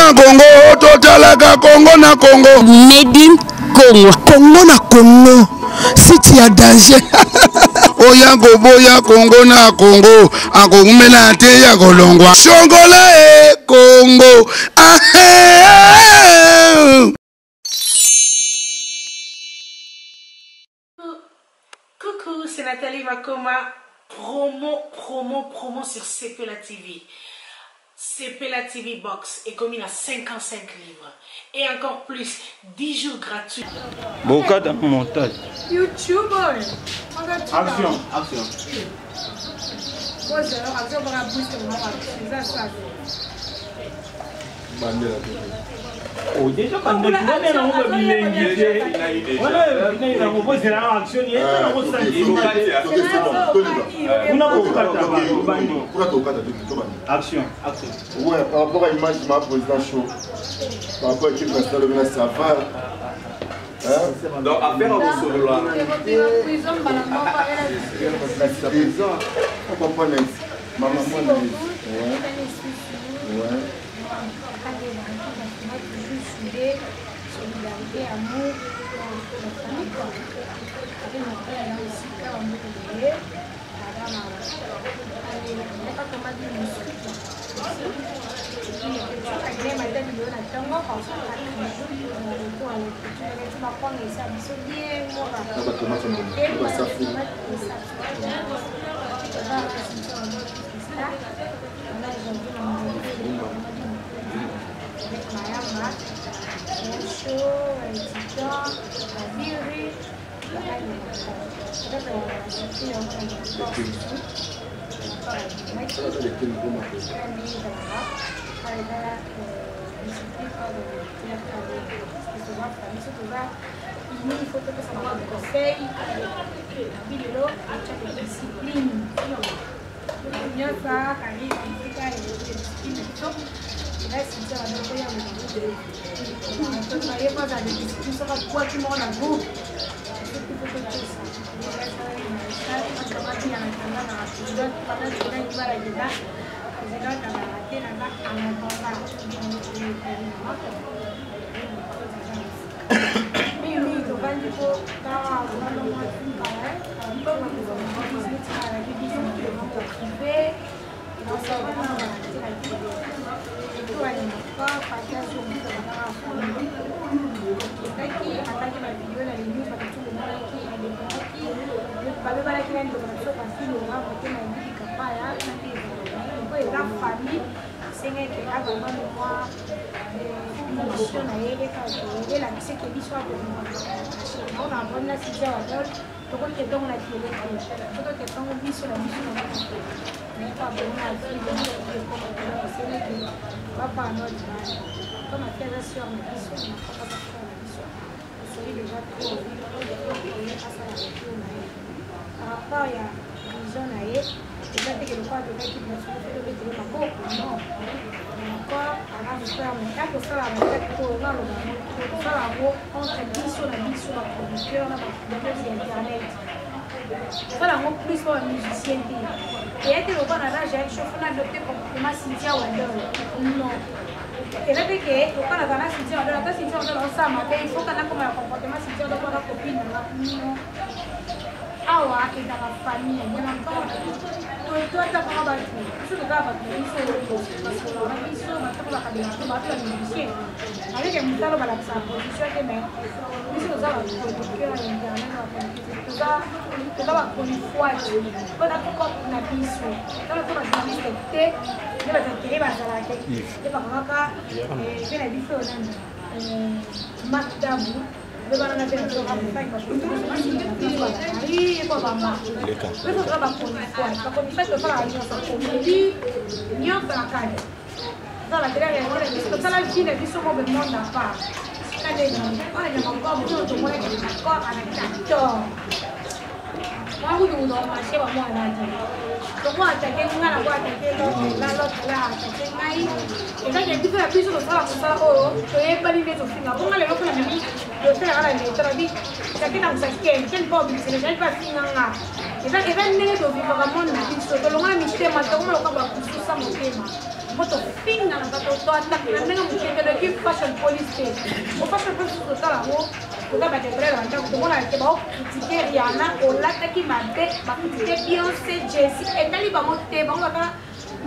na Congo, totalaka Congo na Congo. Made in Congo. Congo na Congo. Si tu as danger. Oya boya Congo na Congo. Akomela te ya kolongwa. Shongola e Congo. Coucou, c'est Nathalie Makoma. Promo sur CP La TV. CP La TV Box est commis à 55 livres. Et encore plus, 10 jours gratuits. Beaucoup de montage. YouTube. Action. Oh, déjà quand on est dans le milieu, voilà, il a proposé la action, il est dans le action. Ouais, par rapport à l'image de ma président chaud, par rapport à l'équipe nationale de ça va. Donc, affaire à vous sur là. On comprend les maman. Ouais. Solidarité, amour, la famille, quoi. Avec mon frère, là aussi, là, on est relié. Madame, allez, on n'a pas comment dire, une suite, là. Et puis, après, madame, il y a un tango, comme ça, on a un jour, on a retour à l'écriture, on a dit, ma femme, il s'est habillé bien, moi, là. Et moi, ça fait. Il faut que ça soit un conseil, discipline. Bien ça, voilà, mon plus pour un musicien. Et elle était au Canada, j'ai un chauffeur adopté comme Cynthia Wandel. Non. Et là, dès que au Canada, Cynthia Wandel, quand Cynthia Wandel ensemble, il faut qu'on ait comme un comportement Cynthia Wandel pour la copine. Non. Awa et dans la famille, il y a encore. Toi, tu as pas battu. Je te garde battu. Il faut parce que la mission, maintenant, la caméra, tu vas faire le musicien. Avec un mouton, on va la position des mains. Mais si nous avons un producteur à l'intérieur, nous avons une fois. On a encore une mission. Quand on a une mission, il y a des télé, il y a des parents, il y a des différents. Madame. Le balai n'a pas été parce que il faut pas marcher. Il faut travailler pour une fois. Parce qu'on fait le travail dans sa comédie, il y a un placard. Dans la télé, il y a la vie de vie sur le monde à part. On a encore besoin de moi qui est d'accord avec l'acteur. Moi, vous nous marchez pas moi là. Donc moi attaquer moi la voix attaquer l'autre là attaquer mai. Et là j'ai dit que la plus sur le ça oh, tu es pas libre de finir. Bon les autres la mimi, le faire à la lettre la vie. Chacun dans sa quel pas c'est déjà pas finir là. Et là il va aller de vivre vraiment la vie sur le long la mystère maintenant on va pas pour ça mon thème. moto finga na bato to attaque na nenga mukende de ki fashion police o fashion police to tala ngo to ka ba de brela nda ko mona ke ba critiquer Rihanna o lata ki mabe ba critiquer Beyoncé Jessie et tali ba mote ba ngaka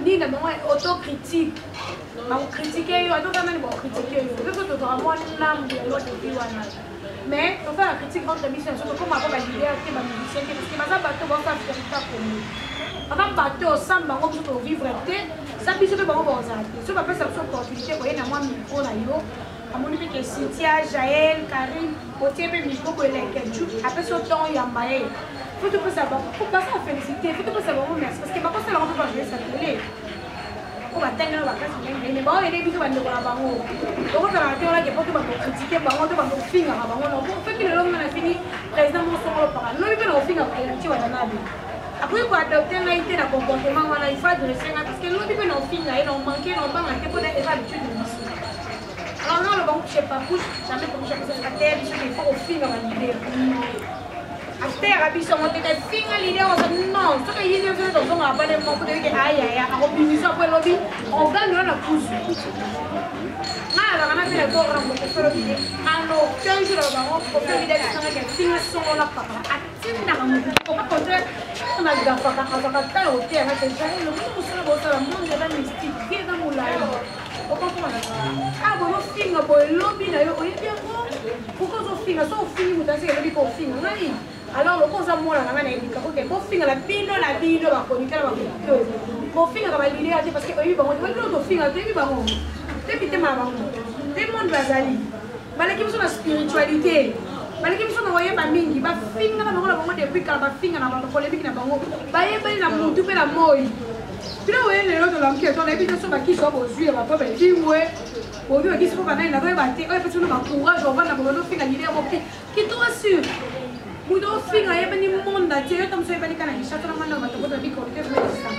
ni na ba autocritique ba critiquer yo to ka mani ba critiquer yo to to vraiment nam de lo de biwana mais on fait la critique entre mission surtout comme après la idée que ba musicien que parce que ba bato ba fa faire comme avant bateau samba ngo pour vivre ça biso pe bango bozati so ba pesa so opportunité ko yena moi micro na yo amoni pe ke Cynthia Jaël Karim otie pe micro ko eleke ju après so ton yambaye faut tout ça ba faut pas ça féliciter faut tout ça ba merci parce que ba ko ça la on peut jouer ça télé ko ba tanga ba kasi mais ba ele biso ba ndeko na bango ko ko la télé ke poto ba critiquer bango to ba finga ba bango no fait que le long na fini président mo so lo para no bi na finga ko ti wa na nabi. Après, pour adopter un comportement, il faut adresser parce que nous, on finit, on manque, on va manquer pour des habitudes de vie. Alors, non, le bon, je ne sais pas, jamais comme je faisais la terre, il faut finir l'idée. Après, il faut finir l'idée, non, ce qu'il y a dans son abonnement, pour dire que aïe, aïe, on gagne la pousse. Alors, on a fait le corps, on a fait le vidéo. Alors, 15 jours, on a fait le vidéo, on a fait le film, on a fait on a déjà fait un hôtel avec des gens, le monde de la mystique, qui est dans mon live. Ah, bon, on filme, on lobby, pourquoi on filme, on filme, on filme, on filme, alors, le cause à moi, on a dit que on filme la bino, la bino, la chronique, on filme la l'idée, parce que on filme, depuis tes mamans, tes mondes bazali, malgré qu'ils sont la spiritualité. Malgré que nous voyons pas mingi, ba finga na bango la bango depuis quand ba finga na bango polémique na bango, ba yeba na mutu pe na moi. Puis là ouais les autres l'enquête, on a vu que ça ba qui soit bozu ba pas ba kimwe. Au lieu qu'ils se pas na ba ba te, ouais parce que nous ba courage, on va na bango finga l'idée ok. Qui toi sûr? Mudo finga yeba ni monde na tie, tam so yeba ni kana ni chato na manda ba to ba bi ko ke me ça.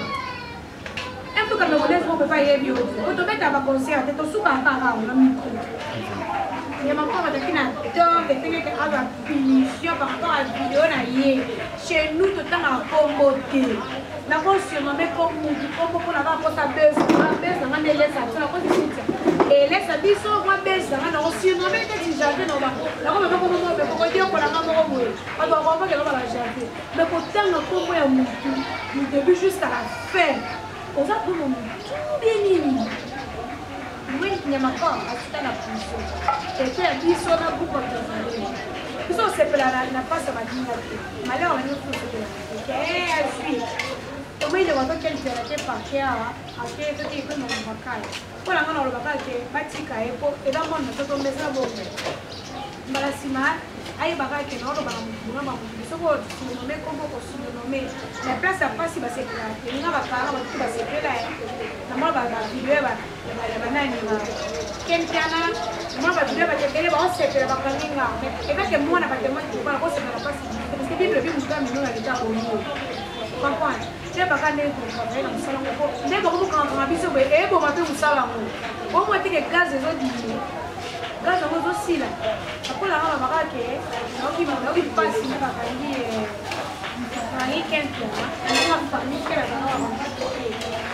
Un peu comme le modèle on peut pas y bio. On te met à ba concert, te to suka ka na micro. Il y a encore des finateurs, des gens qui ont la punition par rapport à la vidéo. Chez nous, tout le temps, on a commoté. Nous avons surnommé comme nous, comme pour avoir sa baisse. La baisse, on a des laisses à ça. Et laisse à 10 ans, on a baisse. On a surnommé que si j'avais dans la on va pas comment on peut dire qu'on a pas mort. On doit voir que l'on va la chercher. Mais pourtant, on a commoté du début jusqu'à la fin. On a commoté tout bien. Oui, il y a encore à tout à la position. Et puis, il y a beaucoup de choses. Ils sont séparés, n'a pas sa dignité. Malheureusement, il faut se dire. Et puis, comment il va faire quelque chose par terre, à quel côté il peut nous faire. Pour la main, on va faire que Batika et dans le monde, nous sommes déjà beaux. Malasima, aïe, baraque, non, on va nous surnommer comme on surnommer. La place à pas si va s'éclater. Il n'y a pas de parole qui va s'éclater. La mort va vivre. Kempiana, moi va dire que elle va se faire la caninga. Et quand que moi n'a pas de moi qui va pas se faire la passe. Parce que Bible dit nous nous à l'état au niveau. Comprends? C'est pas quand les travailler dans le salon. Mais comme quand on a vu ça, et bon matin au salon. Au moins que gaz les autres. Gaz on aussi là. Après la on va que donc il passe il va gagner Marie Kempiana. On va famille qui va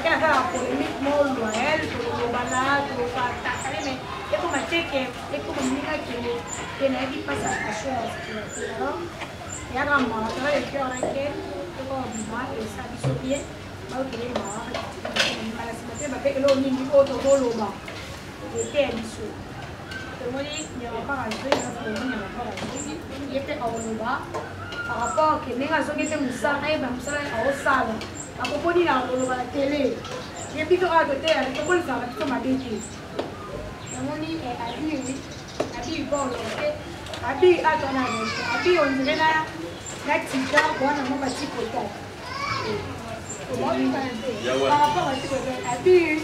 la polémique molt loyal, tout banal, tout fatal, mais et comme tu que et comme mira que n'a dit pas ça à chose, alors il y a vraiment ça le cœur que comme mal et ça dit bien, mal que les morts, mal se mettre ba que l'on ni auto doloba, et tenso. Moi il y a pas à jouer, il y a pas à jouer, il était au loba par rapport que les raisons étaient musala et ba musala au sala. A propos de la télé, j'ai vu que à côté, elle est comme ça, comme à l'été. On dit habille bon, habille à ton âge, habille on dirait là, la petite dame, on a mon petit poteau. Par rapport à ce côté, habille,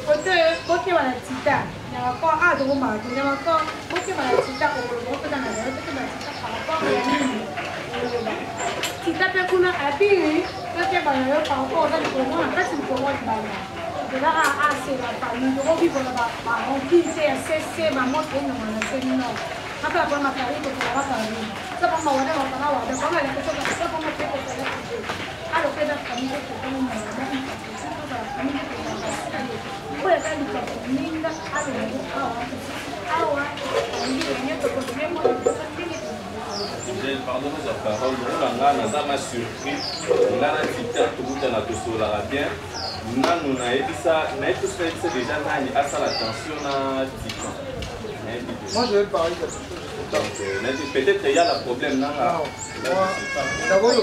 côté à la petite dame, il y a encore à Droma, il y a encore côté à la petite dame, on peut dans la petite par rapport à la si tu as qu'on a habillé, tu as par rapport à comment on a fait une commande. De là à assez la famille, de revivre là-bas, on dit c'est maman qui est dans c'est non. Après la première carrière, on va parler. Ça pour moi, on va parler. Comment elle est ça pour moi c'est pour ça. Alors que la famille est comme une famille. parole. On a ma surprise. On a un petit temps, tout le monde a tout bien. On a déjà l'attention à Titan. Moi, je vais parler de quelque chose. Donc, peut-être il y a le problème. D'abord,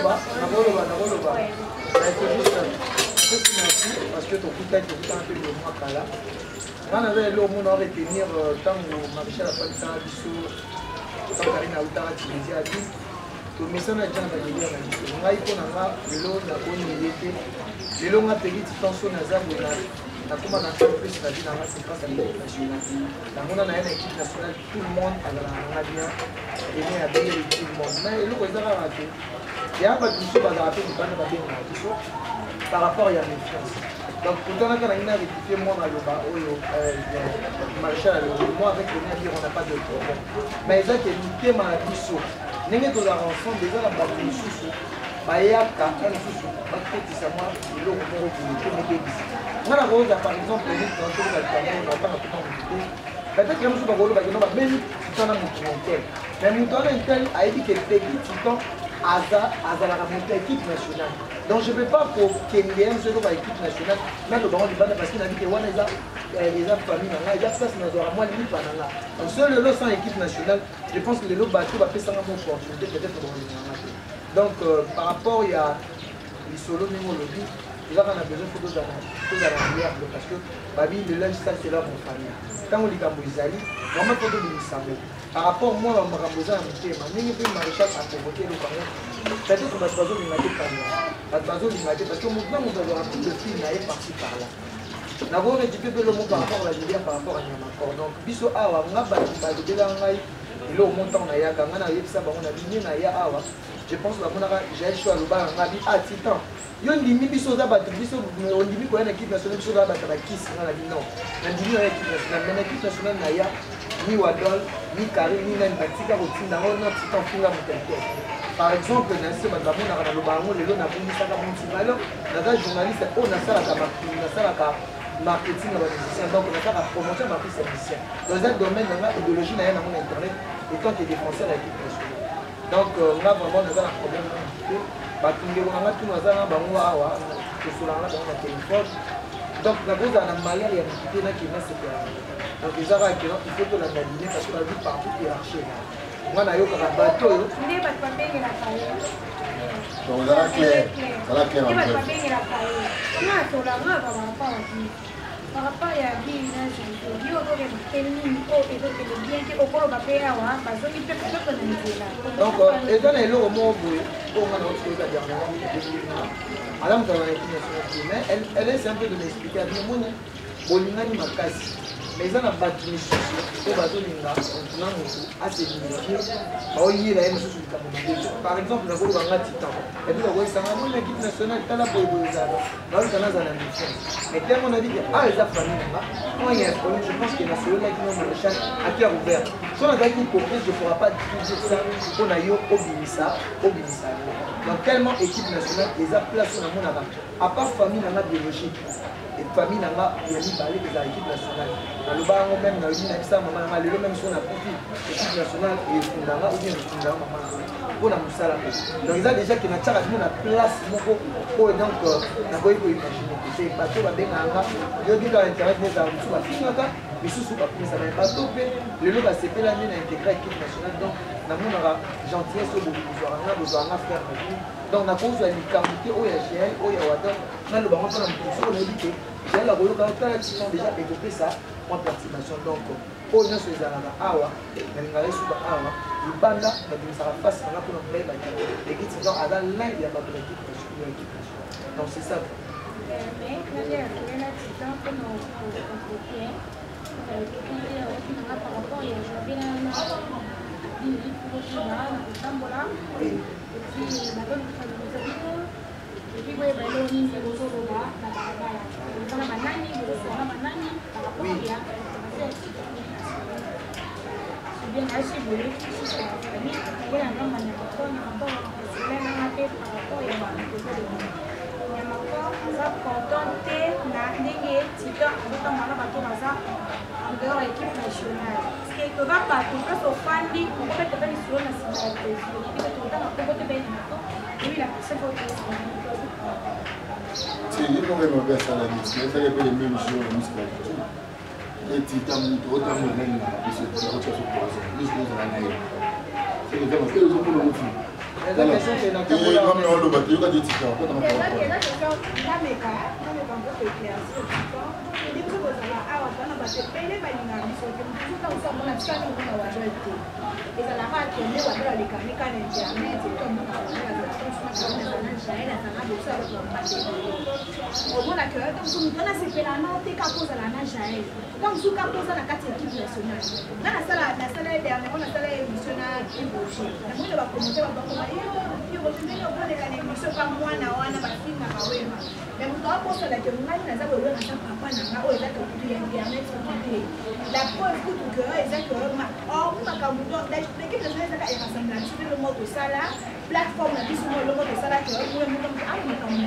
parce que ton coup de tête, un peu de moi là. On avait le monde à retenir tant que Maréchal a fait ça, tant Karine a eu à Tunisie a dit que le message n'a jamais été dit. On a eu qu'on a l'eau, la bonne milité, les longs a payé de tension à Zabona. La commande a fait plus la vie dans la séquence à l'équipe nationale. La monde a une équipe nationale, tout le monde a bien aimé à bien l'équipe du monde. Mais le président a raté. Il y a un peu de choses à rater, mais pas de bien par rapport à la méfiance. Donc, quand on a rectifié moi dans le bas, Maréchal, moi avec le navire, on n'a pas de problème. Mais ça qui est limité, ma biso. Nous sommes ensemble, déjà la bataille sous. Bayaka, un sous. Parce que moi, il est au cours de moi, la rose, par exemple, les gens qui ont peut-être que je suis pas rôle, mais tu en as mon tel. Mais mon tel a dit que petit Aza la monter équipe nationale. Donc je ne peux pas pour qu'il y ait un seul équipe nationale, même le baron du Bana parce qu'il a dit que les familles, il y a place dans la moins limite. Donc seul le lot sans équipe nationale, je pense que les lots bateaux va faire ça dans mon opportunité peut-être dans le donc par rapport il y a les solos némologiques, là on a besoin de choses à l'arrière parce que Babi le linge ça c'est là mon famille. Quand on dit Gamboizali, vraiment faut de l'Isamo. Par rapport à moi, je me suis dit que le maréchal a provoqué le Congrès. C'est-à-dire que je suis parce que maintenant, on va avoir plus de films à parti par là. Je vais récupérer le mot par rapport à la Libye, par rapport à Niamakor. Donc, biso awa, on a battu par le Bélangaï, et là, au montant, on a ya, quand on a eu ça, on a mis na awa. Je pense que j'ai choisi le bar, on a dit, ah, titan. Yo ndimi biso za battu biso on ndimi ko na équipe nationale biso za battu ba kiss na la non. Na ndimi na équipe nationale, mais équipe nationale na ya ni Wadol, ni Karim, ni Nbatika Rotinda, on a petit enfant par exemple, dans ce moment, on a le baron, les gens ont dit ça comme un alors, la journaliste, on a ça la marketing, donc on a ça la promotion de marketing musicien. Dans un domaine, on a l'idéologie dans internet, et quand tu es défenseur de l'équipe nationale. Donc, on a vraiment un problème. Donc, la cause d'un malheur, il y a une petite qui est séparée. Donc, les Arabes, il faut que la maline, parce qu'on a vu partout qui est arché. Moi, je suis un bateau. Donc, ça va clair. Ça va clair. Par rapport à la vie, il y a donc, et dans les lots, madame, mais elle essaie un peu de m'expliquer. Mais ils ont un bateau assez limité. Par exemple, la Titan. Et puis, l'équipe nationale, tu as la mais tellement on a dit que les familles, quand il y a un problème, je pense que la nationale qui est maréchal à cœur ouvert. Si on a gagné une comprise, je ne pourrai pas dire ça qu'on a eu au Binissa. Donc, tellement équipe nationale, les a placés dans mon avant. À part famille, on a biologique. Et famille n'a pas bien parlé de l'équipe nationale. Dans le bar, même, on a dit que maman, même si on a profité l'équipe nationale et Fundama, ou bien le Fundama, maman, on a Moussala. Donc, ils ont déjà qui n'a pas la place, donc, on a imaginer. C'est pas tout, on a dit dans l'Internet, mais ça mais sous pas ça n'a pas topé. Le lot va s'épéler l'année à intégrer l'équipe nationale. Donc, on aura gentillesse au bout de besoin de faire. Donc, on a posé une quantité au YGL, au Yawadon. On a le baron pour la production, on a dit que j'ai la rôle quand ils ont déjà développé ça en participation. Donc, au nom de ces arabes, awa, mais on a reçu awa, le banda, ça va face à la pour nous mettre l'équipe dans à la ligne de l'équipe nationale. Donc, c'est ça. Mais, il y a un accident que nous par rapport à j'avais Yamakor, nous sommes contents de Nengue, Tika, notamment la bateau Maza, en dehors de l'équipe nationale. Parce que tu vas pas, tu vas au Fandi, on peut te faire sur la nationalité. Et puis tu vas te faire des bateaux, et puis la personne va te faire. C'est lui qui m'a fait ça la mise, mais ça y est pas les mêmes jours, la mise pour la culture. Et Tika, autant de même, c'est ce que tu as fait pour ça. Mise pour la naïve. C'est le thème, parce que les autres pour le motif. Et comme on le battu, il y a des Tika. La preuve que l'équipe nationale est rassemblée sur le mot de ça là, plateforme là, sur le mot de ça là, que nous il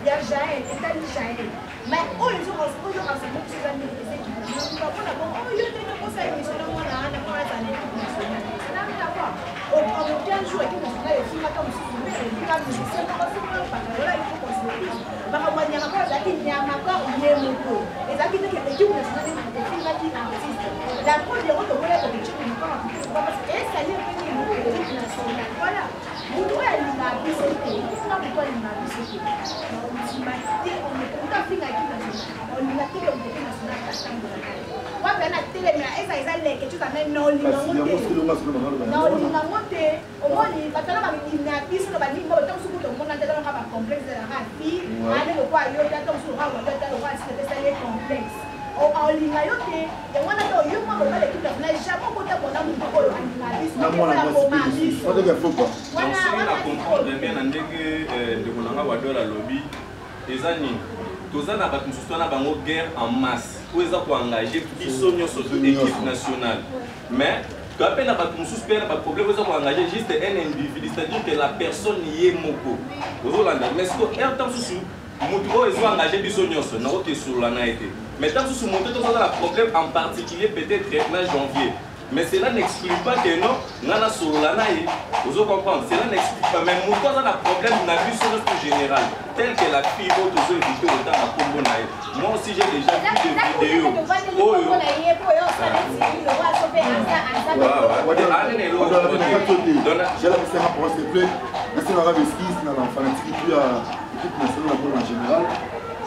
y a Jaël, États-Unis Jaël. Mais où ils ont rassemblé ces amis des équipes nationales, nous avons d'abord, oh, il y a des conseils nationaux, on a l'équipe nationale. Ça n'a rien à voir. En 15 jours, l'équipe nationale est finie comme si vous voulez, et puis la musique, c'est pas possible, parce que là, il faut qu'on se le dise. Il y a encore, il y a encore, il y a beaucoup. Et ça veut dire que l'équipe nationale est finie qui artiste. La première fois que vous voulez que l'équipe nationale parce que ça y est, l'équipe nationale. Voilà. Vous devez aller à la BCT. Pourquoi vous allez à la BCT? On est comme ça, l'équipe nationale. On est la télé, l'équipe nationale, la chambre de la télé. Moi, je vais à la télé, mais ça, ils allaient quelque chose à même non, ils l'ont monté. Non, ils l'ont monté. Au moins, il va falloir qu'il y ait un piste, il va dire, bon, tant que tout le monde a un complexe de la race, allez le voir, il y a un peu de roi, il y a un roi, c'est un complexe. En ligne, et on a dit, il y a l'équipe nationale, jamais on peut avoir un peu de journaliste. Donc, si on a compris bien, on dit que le Wadol a lobby, les années, tous les ans, nous avons une guerre en masse. Pour les engager, ils sont sur l'équipe nationale. Mais, quand on a un problème, vous avez engagé juste un individu, c'est-à-dire que la personne y est moko. Mais ce qu'on est en sous, ils ont engagé des soignants, non que sur la naïté. Mais tant que sous mon temps, on a un problème en particulier, peut-être le 9 janvier. Mais cela n'exclut pas que non, on a sur la naïté. Vous comprenez? Cela n'exclut pas. Mais mon temps, on a un problème de vie sur le général. Tel que la fille, vous devez éviter autant à Congo naïté. Moi aussi, j'ai déjà vu des vidéos. J'ai la question pour s'il te plaît. Merci Mara Besquis, dans la fanatique, puis à l'équipe nationale en général.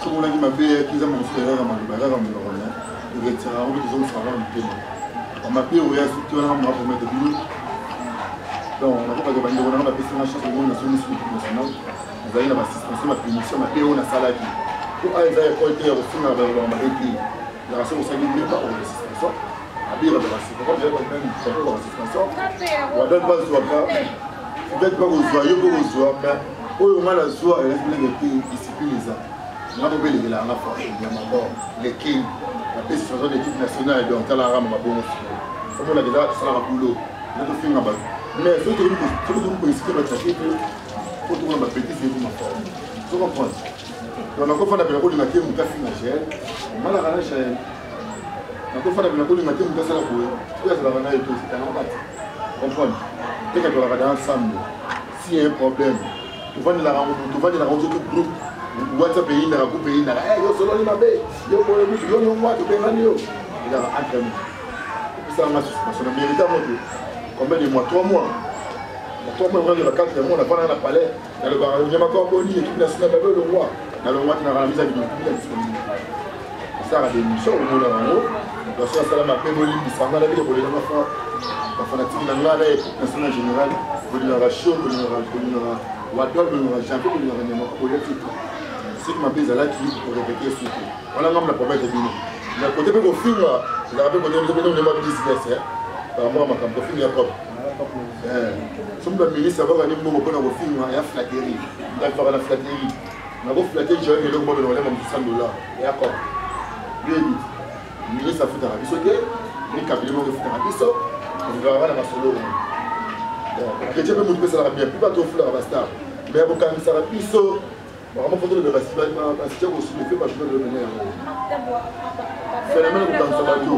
Comme on a dit, ma paix, qu'ils ont mon frère, ma barrière, mon roman, et que tu as envie de se faire un peu. On m'a payé, oui, surtout un mois pour mettre des buts. Donc, on n'a pas de bande, on a passé une chance de gagner la l'équipe nationale. Vous avez une assistance, ma punition, ma paix, on a salade. Pour aller à l'école, il y a aussi un arrêté. La race, on s'est dit, mais pas pour l'assistance. Abir de la sécurité, j'ai quand même fait pour l'assistance. On ne donne pas de soi, peut-être pas aux joyeux, pas aux joies, mais au moins la joie, elle est discipline. On a trouvé les langues fortes, les kings, la paix sur l'équipe nationale, donc la rame ma bonne. Comme on a déjà, ça la boulot. On a tout fait là-bas. Mais ce que nous pouvons essayer de faire, il faut trouver ma petite et ma forme. Vous comprenez? Donc, on a encore fait la rôle de la team, on a fait une chaîne. On a la rana chaîne. On a encore fait la rôle de la team, on a fait la rôle. Il y a la rana et tout, c'est un empat. Vous comprenez? Dès qu'on va regarder ensemble, s'il y a un problème, tu vas de la rendre tout groupe. WhatsApp pays na ko pays na eh yo solo ni mabe yo ko le yo no moi to be ngani yo il a entre nous ça m'a parce que mérite à moi combien de mois 3 mois on va dire 4 mois on a pas dans la palais dans le bar il y a encore boni équipe nationale le roi dans le roi qui n'a la mise à vie ça a des missions au monde là-haut parce que ça m'a fait boni ça m'a la vie pour les gens la fanatique dans la équipe nationale générale pour la ration pour la Wadol pour la champion pour la politique. Ce qui m'a dit là qui pour répéter ce truc. On a même la promesse de Bino. Mais côté de film là, il a rappelé qu'on a besoin de moi business par rapport à ma campagne film propre. Son ministre va gagner mon bon au film il y a flatterie. Il va faire la flatterie. On va flatter j'ai le mot de $100 et accord. Lui dit ministre a fait un rabis OK, ni cabinet de faire un rabis on va avoir la solo. Que tu peux montrer ça la bien, plus pas trop fleur basta. mais bokangisaka biso vraiment faut de bastia kosoulefe bajournal de manière phénomène kokangisaka yo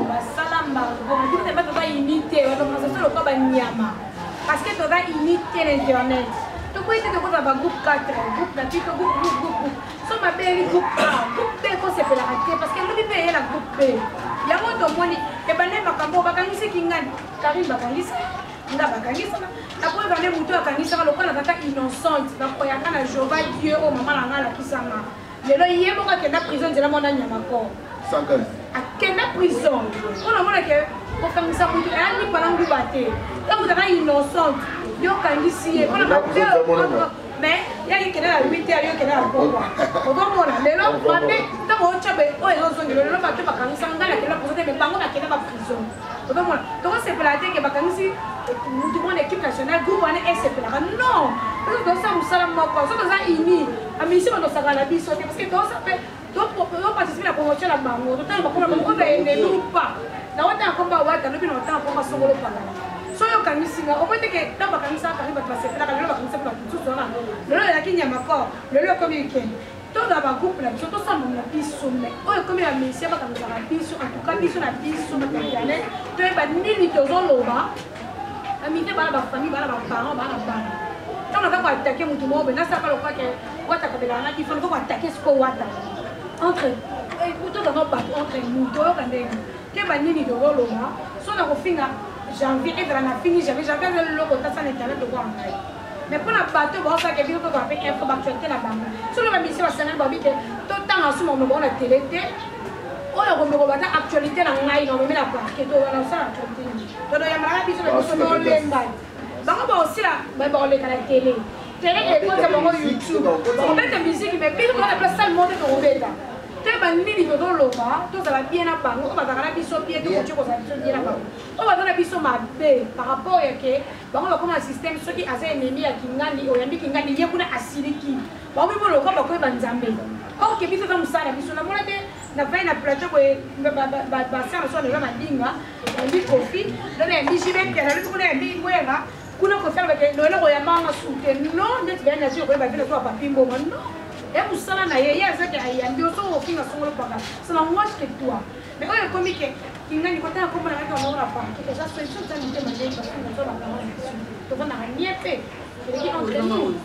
parce que toza unité l'internet tokoyite tokoza bagroupe 4 groupe na biso groupe so mabeli groupe A groupe B kosepelaka te parce que lobi mpe eyela groupe B yango tomoni ebande makambo bakangisaki ngani karim bakangisa nga bakangisaka nakoyeba nde motu akangisaka lokola tata innocente bakoyaka na jova dieu oyo mama na nga alakisanga lelo ye moko akenda prison nzela mona nyama kor akenda prison mpona monake kokangisa motu eyani pana nguba te ntango tata innocente yokangisi ye mais yaki kende na 8 heures yokende na pokwa okomona lelo mabe ntango ocabe oyo ezozongela lelo bato bakangisa ngai nakenda prison te me bango bakenda baprison okomona tokosepela te ke bakangisi mutu mona équipe nationale groupe wana esepelaka non parce que tosa mosala moko so toza uni amisi batosaka na biso te parce que tosa mpe toparticipe na promotion na bango totala bakoma bango baendeli ou pas nawotanga komba wata lobi na otanga komba songolo pangana so yokangisinga okoyeteke ntango bakangisaka kari bato basepelaka lelo bakangisaka bato mosusu wana lelo elaki nyama kor lelo ekomi weekend toza bagroupe na biso tosambana na biso me oyo ekomi ya mesia bakangisaka biso entuka biso na biso na internet toyeba nini tozoloba amite bana bafamille bana baparent bana bana ntango naza koatake motu moko boye nasaka lokwake wata kabelaka kifo nako koatake siko wata entre tozanga bato entre motu oyoka ndenge toyeba nini tozoloba so na kofinga janvier ezala na fini janvier eza leloko tasa na internet okoa ngai mais mpona bato baosaka biso tozala mpe info baactualité na bango solo bamisi basangani babi te totanga suma omeko na tele te oyo komeko bata actualité na ngai na omemi na parke towana osala actualité nini todoyamalaka biso na biso nolembai bango baosila baoleka na tele tele ekoza bango youtube bakobeta musiki mais biso toza na place sale monde tokobeta toyeba nini tozoloba tozala bien na bango oyo bazalaka na biso bien tokoki kozala biso bien na bango oyo baza na biso mabe par rapport yake bango bakoma na système soki aza enemi ya kingandi oyambi kingandi ye kuna asiliki bakomi boloka bakoyeba nzambe oke biso eza mosala na biso namona te na vai na plateau boye basara so lelo madinga yambi kofi lelo yambi jibekela lelo kuna yambi ngwera kuna kofi alobake lelo koyambanga sute non ndeti baya nasi okoyeba vile so apapi mboma non et vous savez na yeye azaki ayambi oso ofinga songolo paka c'est la moi que toi mais oyo komi ke ingani kota komba na kaka na parke que ça solution ça ndite manje parce que ça va pas to va na niepe eleki entre nous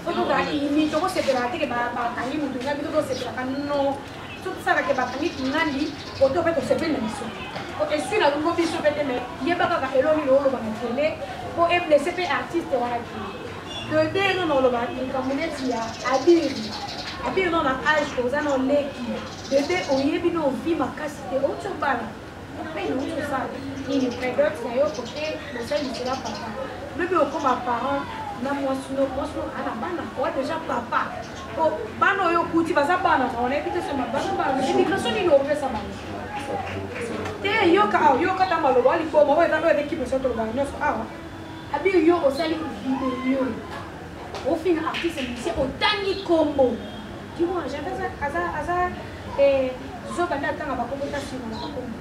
foto da ini to ko sepela te ke ba kangi mutu ngabi to sepela no tout ça ke ba kangi ngandi oto pe to sepela biso o esui na lungo biso pe te me yeba kaka eloni lo lo ba tele po e blessé pe artiste wana ki de non non le bâti comme on est là abir non na âge aux années leki de oyebi no vi makasite autre bala mais non tout ça il est prédote na yo côté le seul c'est là papa le bi okoma parent na mwasuno ana bana kwa déjà papa o bana yo kuti baza bana on est vite sur ma bana immigration ni no pesa bana te yo ka ta malo wali po mo eza no équipe so to bana no awa abir yo osali vidéo au fin artiste musicien autangi combo tu vois j'avais ça et zo banda tanga bakobota sima na bakombo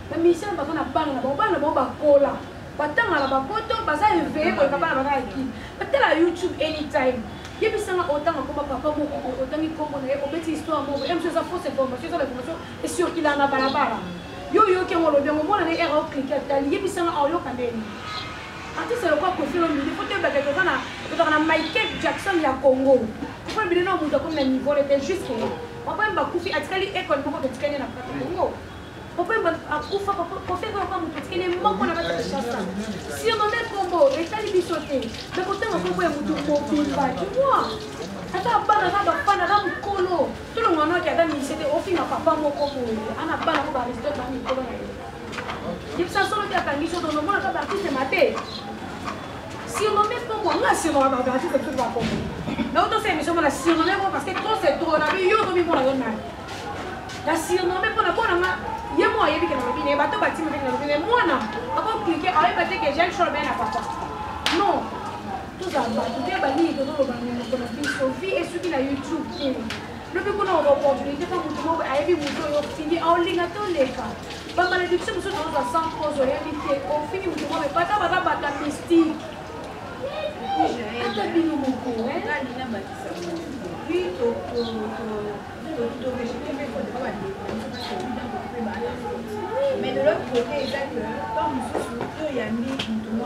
ba musicien ba na bana ba kola batanga na bakoto baza éveillé ko ka bana ba équipe batela YouTube anytime yebisanga otanga ko papa moko otangi combo na obeti histoire moko même chose fausse information sur l'information et sur qu'il en a balabala yo ke ngolo bien mo na ne erreur cliquer tali yebisanga ayo kandeni artiste le quoi profil au milieu faut te battre dans Michael Jackson ya Congo il faut bien non muta comme niveau était juste papa mba kufi atikali école moko to tikanya na Congo papa mba akufa papa fait quoi muta tikanya moko na bata chassa si on met combo etali bisoté de côté on peut voir mutu mobile ba tu vois ata bana ba fana na mukolo tout le monde qui a dans c'était au fin papa moko ana bana ko ba rester dans mukolo na il ça solo qui a tangi so dans le monde ka ba artiste maté si on met pour moi si on va artiste tout va comme mais autant c'est mission la si on met parce que trop c'est trop la vie yo comme moi la donne la si on met pour la bonne ma ye moi yebi que na bien bato bati me na bien moi na ako cliquer ay batte que j'ai le bien à papa non tout ça ba tout est bani de lo ba ni ko na vie et sur la YouTube le peu qu'on a opportunité quand vous avez vu vous fini en ligne à tous les cas ba malédiction vous dans la sans cause réalité au fini vous ne pas ta mystique Mais de l'autre côté, il y a que quand nous y a mis nous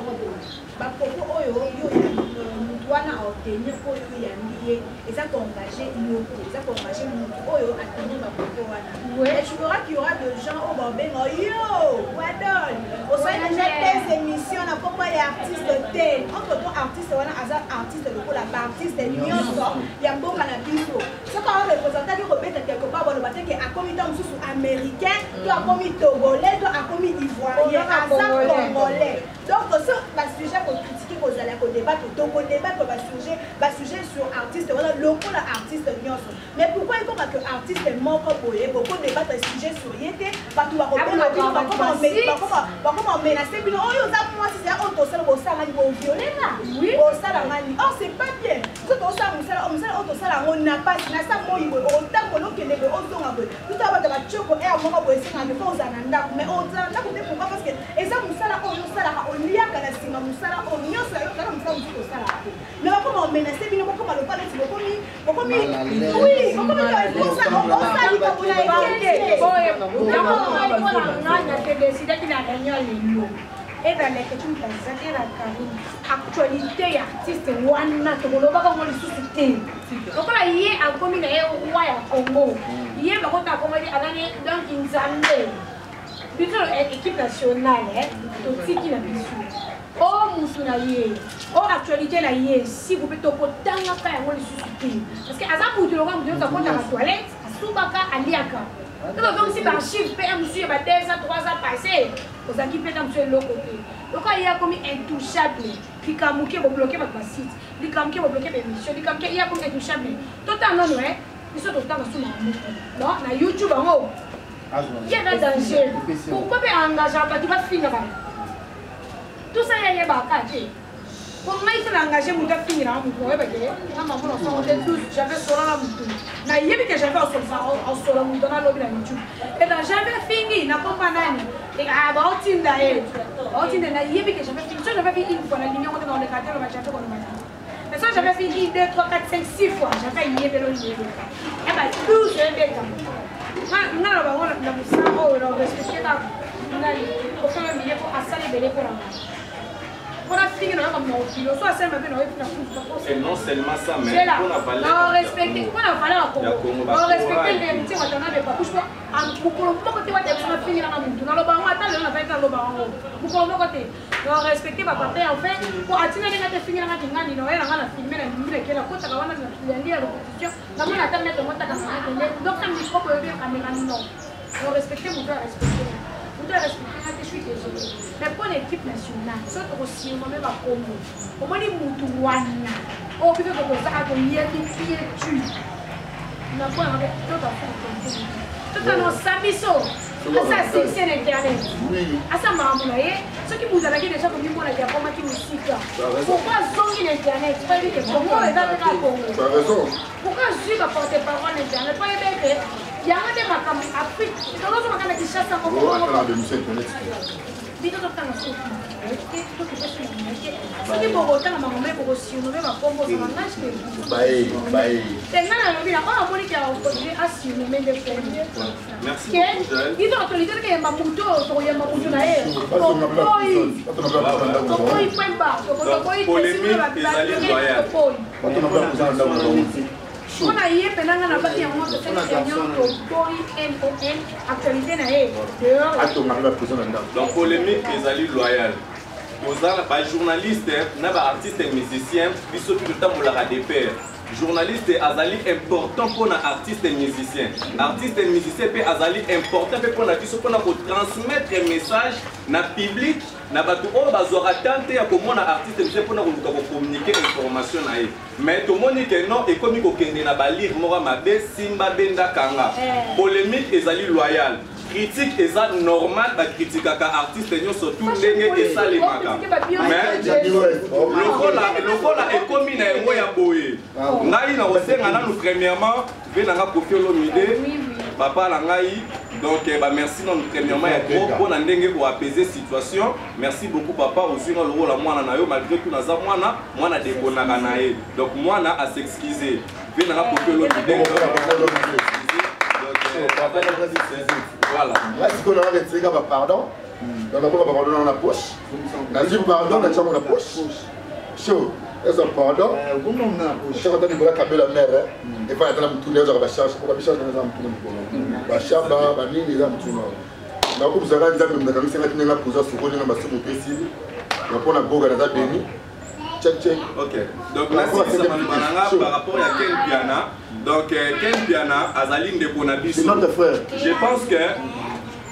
wana obtenir pour y aller et ça t'engager nous ça t'engager nous oyo attendre ma propos wana et tu verras qu'il y aura des gens au bambin yo wadon au sein de des émissions na pourquoi il y a artiste tel entre toi artiste wana azar artiste de la artiste de nyonso ya mboka na biso ça quand on représenter du rebête quelque part bon baté que a commis dans sous américain tu as commis togolais tu as commis ivoirien azar congolais donc ça la sujet pour critiquer aux allez au débat au débat va sujet sur artiste voilà local artiste nyonso mais pourquoi il comme que artiste moko boye beaucoup débat sujet sur yete ba tu va comment menacer bino oyo za moi c'est auto sala bo sala ni bo violer là oui bo sala ngani oh c'est pas bien tout ça musala auto sala on n'a pas na ça moi ibo autant que l'on kende bo zonga bo tout ça ba choko e moko bo singa me ko za nanda mais on za na ko te pourquoi parce que et ça musala oyo sala on lia kana singa musala on nyonso yo kana musala musala sala mais comment menacer bino comment le parler c'est oui comment ça et dans les questions de la actualité artiste wana to lo baka mo susciter donc là hier en commune et roi ya Congo hier ba kota Congo alani donc Nzambe plutôt équipe nationale to tiki na bisu oh musuna hier oh actualité là hier si vous pouvez to potanga ka ya mo susciter parce que azabu to lo ka mo to kota la toilette asubaka aliaka donc si par chiffre PM monsieur ba 2 ans 3 ans passé aux équipes dans le côté donc il y a comme intouchable qui kamuke bo bloquer votre site li kamuke bo bloquer émission li kamuke il y a comme intouchable totalement non hein ils sont totalement sous non na YouTube en haut il y a des dangers pourquoi pas engager pas tu vas finir tout ça il y a pas caché pour moi il s'est engagé pour finir en vous voyez parce que na maman on s'est tous j'avais sur la mouton na yebi que j'avais sur la mouton na lobby na YouTube et là j'avais fini na pas nani et ah ba otinda na yebi que j'avais fini j'avais fini une fois la lumière on dans le quartier on va chercher comme ça mais ça j'avais fini 2 3 4 5 6 fois j'avais yebi le yebi et bah tout je vais comme na ba on na musa o respecter ta na ko fa me milieu pour asale belé pour et non seulement ça, mais on respecter l'héritier, on respecter ma papa en fait pour attirer les finir la ngani no era ngana filmer la mure que la kota kawana na ndia repetition na mona tana to mota kama donc quand il faut que le caméra non on respecter mon frère respecter on doit respecter je suis désolé mais pour l'équipe nationale ça aussi on même pas comme au moins les mutu wana au fait que ça a comme hier qui tu na pas avec tout à fait tout à nos sabiso ça c'est internet à ça maman ceux qui vous avez déjà comme moi la comment qui musique pourquoi zongi internet pas dire que comment est dans le Congo pourquoi je vais porter parole internet pas bébé il y a des macam Afrique dans l'autre macam qui chasse comme moi bito tokanga soki to ke pesi soki bogota na mama me bogosi no be ba kombo na ngash ke bye tengana no bila ona moni ka produire asi no mende ko merci ito actualité ke mamuto to ya mamuto na oi pemba polémique ezali loyal on a hier pendant la partie en mode de cette réunion actualité donc polémique ezali loyal ozala ba journaliste na ba artiste musicien biso tout le temps molaka de pair journaliste azali important pour na artiste musicien pe azali important pe pour na biso pour na ko transmettre message na public na bato o bazora tante ya komona artiste musicien pour na ko communiquer information na ye mais to moni que non et comme ko kende na ba lire mora mabe simba benda kanga polémique ezali loyal critique eza normal ba critique ka artiste nyo surtout ndenge esalemaka mais lokola ekomi na yango ya boye ngai na osenga nanu premièrement ve nanga Koffi Olomide papa na ngai Donc, merci premièrement pour apaiser la situation. Merci beaucoup, papa. Aussi, le rôle malgré tout, moi, je déconne. Donc, moi, à s'excuser. Voilà. Là, si on a retiré pardon, on a pas pardon dans la poche. On a dit pardon, on a dit dans la poche. Chaud. Est-ce que pardon? Je vais te dire que la mère, et pas être là pour tourner, on va chercher, on va chercher dans un tour. On va chercher, on va venir les âmes tournant. Donc, vous avez dit que vous avez dit que vous avez posé sur le marché de Pessil. Donc, on a beau garder béni. Check. Ok. Donc, merci par rapport à Ken Piana. Donc, Ken Piana, Azaline de Bonabi. C'est notre frère. Je pense que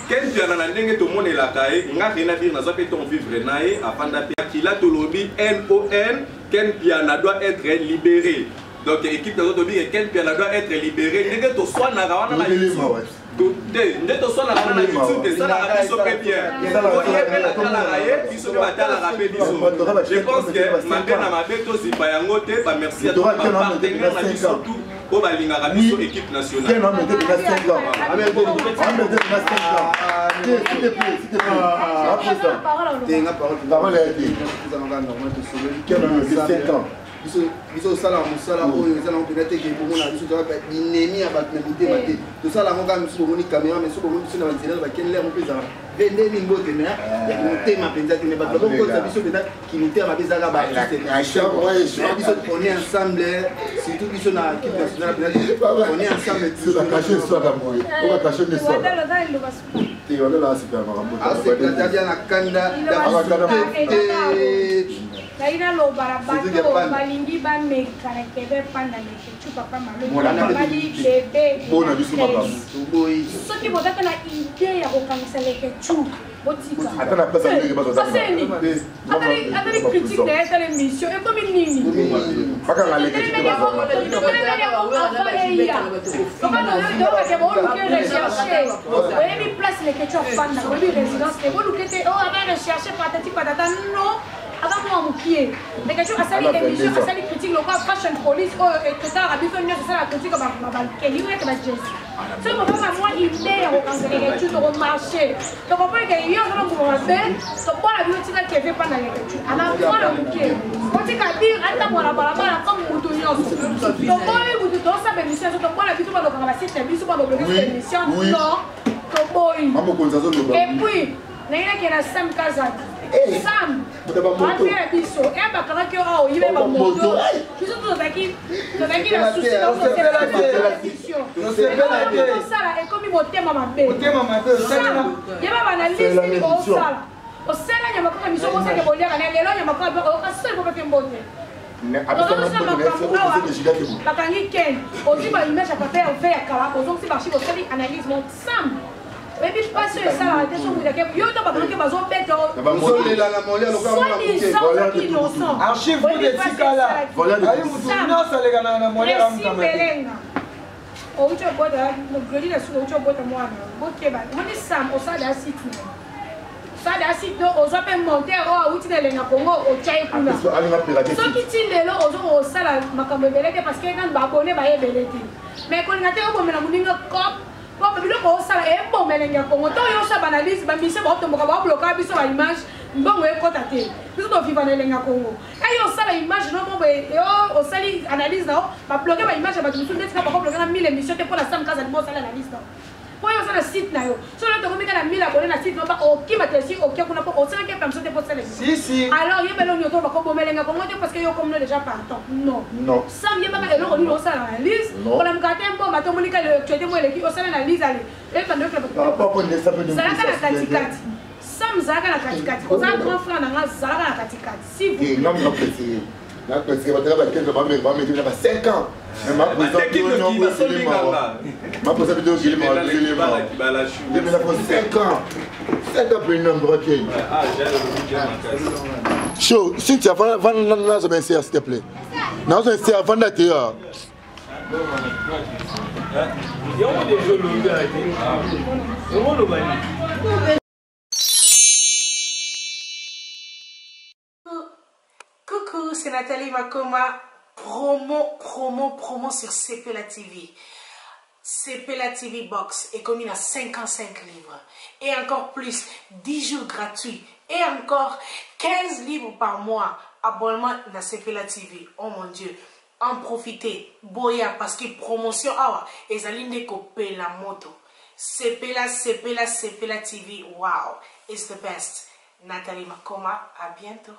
Ken Piana n'a pas tout le monde la caille. On n'a rien à dire dans un vivre naïe afin d'appeler qu'il a tout lobby NON. Ken Piana doit être libéré. Donc, l'équipe de l'autre dit que Ken Piana doit être libéré. N'est-ce que tu sois na rawana na YouTube. N'est-ce que tu sois na rawana na YouTube. C'est ça la rapide sur Pierre. Je pense que ma peine à ma bête aussi pas yangote. Merci à tous les partenaires surtout pour la ligne arabe sur l'équipe nationale. Quel homme était de 5 ans? S'il te plaît. T'es une parole a été. Quel homme était de 5 ans? biso sala musala oyo ezala peut-être que pour mona biso doit être ennemi à battre mais maté tout ça la monga biso moni caméra mais so moni biso na banzela ba kenle mo peza vende mingo te mais ya monter ma penza te mais ba donc ça biso peut-être qui monter ma peza ga ba biso on est ensemble surtout biso na équipe nationale on est ensemble tu vas cacher ça comme moi on va cacher les ça tu vas là super marambo c'est c'est-à-dire na kanda Laina lo barabato balingi ba mekana kebe panda meke chupa pa malo bali bebe bona biso baba boy soki botaka na idée ya kokamisa leke chupa botika atana pesa ndenge bazo za atali critique na eta l'émission et comme nini baka ngale ke avant moi mon pied mais quelque chose à ça l'émission à ça les critiques locales fashion police et tout ça rabbi fait ça la critique comme ma balkani il est que la jazz c'est mon papa moi il est au cancer et tout au marché donc on peut que il y a un peu de peine donc pour la vie tu vas te faire pas dans les tout à la fois le pied quand tu vas dire à ta voilà voilà comme mouton donc moi vous tout ça émission donc pour la vie tu vas donc la cette émission pas donc l'émission non donc boy et puis n'est-ce qu'il y a 5 cases Sam, affaire biso, et bakala que oh, il va moto. Biso tout daqui la souci donc c'est la discussion. C'est ça là et comme il monte maman bé. Sam, il va analyser au sala. Au sala il y a ma comme mission conseil que bolia kana lelo il y a ma comme au seul pour faire monter. Bakangi ken, aussi ba image à faire faire kala, donc c'est marché au sali analyse mon Sam. Mais puis pas sur ça la question vous dire yo to ba que bazo bête vous la la molia le innocent archive de tikala voilà ayi mutu nyonso leka na molia la mutamelenga oucho boda no gredi la suko oucho boda mwana bokeba moni sam o sala site sala site do ozo pe monter o outi de lenga kongo o chai kuna so kiti lelo ozo o sala makambe belete parce que quand ba abonné ba yebelete mais ko ngate o bomela muninga cop bon mais biloko osala e bon melenga kongo to yo sa banalise ba mise ba otomboka ba bloquer biso ba image mbongo ekota te biso to vivre na lenga kongo e yo sala image no mo e o sali analyse na ba bloquer ba image ba biso ndeti ka ba bloquer na 1000 émissions te pour la sam kaza mo sala analyse na po yo sala site na yo so le to komika na 1000 abonnés na site no ba o ki ba te si o ki kuna po o sala ke pam so te pour sala si alors ye belo nyoto ba ko bo melenga kongo te parce que yo comme déjà partant non sam ye ba ka eloko ni o sala analyse pour la mukate mbo ba to monika le tu étais moi l'équipe o sala analyse ale et quand le club ça la katikati sam zaka na katikati o za grand frère na nga zaka na katikati si vous non non petit là parce que votre travail que va me dire 5 ans mais ma posé vidéo qui m'a dit il a fait 5 ans 5 ans pour une nombre OK chaud si tu vas là ça ben s'il te plaît non c'est avant d'être Coucou, c'est Nathalie Makoma. Promo sur CP La TV. Sepela TV Box est commis à 55 livres. Et encore plus, 10 jours gratuits. Et encore 15 livres par mois. Abonnement dans Sepela TV. Oh mon Dieu. En profiter. Boya parce que promotion. Ah, et ça l'ine coupé la moto. Sepela TV. Wow. It's the best. Nathalie Makoma. À bientôt.